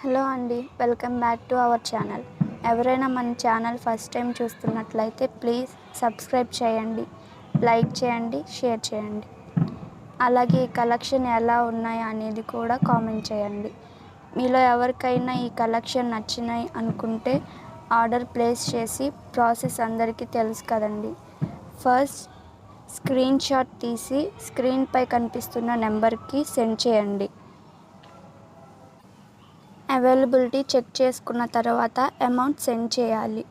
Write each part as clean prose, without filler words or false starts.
Hello అండి, welcome back to our channel. ఎవరైనా మన ఛానల్ ఫస్ట్ టైం చూస్తున్నట్లయితే ప్లీజ్ సబ్స్క్రైబ్ చేయండి, లైక్ చేయండి, షేర్ చేయండి. అలాగే ఈ కలెక్షన్ ఎలా ఉన్నాయి అనేది కూడా కామెంట్ చేయండి. మీలో ఎవరికైనా ఈ కలెక్షన్ నచ్చినాయి అనుకుంటే ఆర్డర్ ప్లేస్ చేసి ప్రాసెస్ అందరికీ తెలుసు కదండి. ఫస్ట్ స్క్రీన్ షాట్ తీసి స్క్రీన్పై కనిపిస్తున్న నెంబర్కి సెండ్ చేయండి. అవైలబిలిటీ చెక్ చేసుకున్న తర్వాత అమౌంట్ సెండ్ చేయాలి.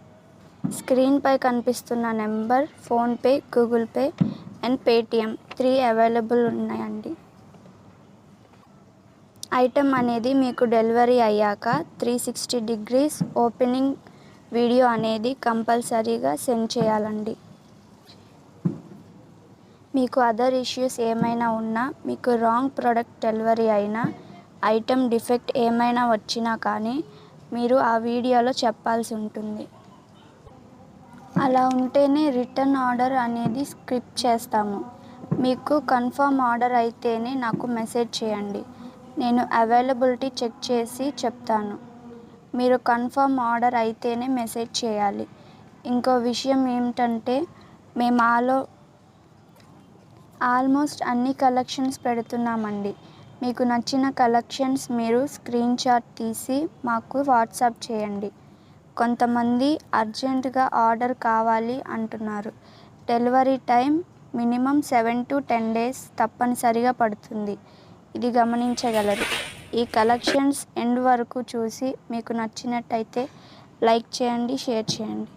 స్క్రీన్పై కనిపిస్తున్న number PhonePe, Google pay and Paytm 3 available ఉన్నాయండి. ఐటెం అనేది మీకు డెలివరీ అయ్యాక 360 degrees ఓపెనింగ్ వీడియో అనేది కంపల్సరీగా సెండ్ చేయాలండి. మీకు అదర్ ఇష్యూస్ ఏమైనా ఉన్నా, మీకు రాంగ్ ప్రోడక్ట్ డెలివరీ అయినా, ఐటెం డిఫెక్ట్ ఏమైనా వచ్చినా కానీ మీరు ఆ వీడియోలో చెప్పాల్సి ఉంటుంది. అలా ఉంటేనే రిటర్న్ ఆర్డర్ అనేది స్క్రిప్ట్ చేస్తాము. మీకు కన్ఫర్మ్ ఆర్డర్ అయితేనే నాకు మెసేజ్ చేయండి. నేను అవైలబిలిటీ చెక్ చేసి చెప్తాను. మీరు కన్ఫర్మ్ ఆర్డర్ అయితేనే మెసేజ్ చేయాలి. ఇంకో విషయం ఏమిటంటే మేము ఆల్మోస్ట్ అన్ని కలెక్షన్స్ పెడుతున్నామండి. మీకు నచ్చిన కలెక్షన్స్ మీరు స్క్రీన్ షాట్ తీసి మాకు వాట్సాప్ చేయండి. కొంతమంది అర్జెంటుగా ఆర్డర్ కావాలి అంటున్నారు. Delivery time minimum 7 to 10 days తప్పనిసరిగా పడుతుంది. ఇది గమనించగలరు. ఈ కలెక్షన్స్ ఎండ్ వరకు చూసి మీకు నచ్చినట్టయితే లైక్ చేయండి, షేర్ చేయండి.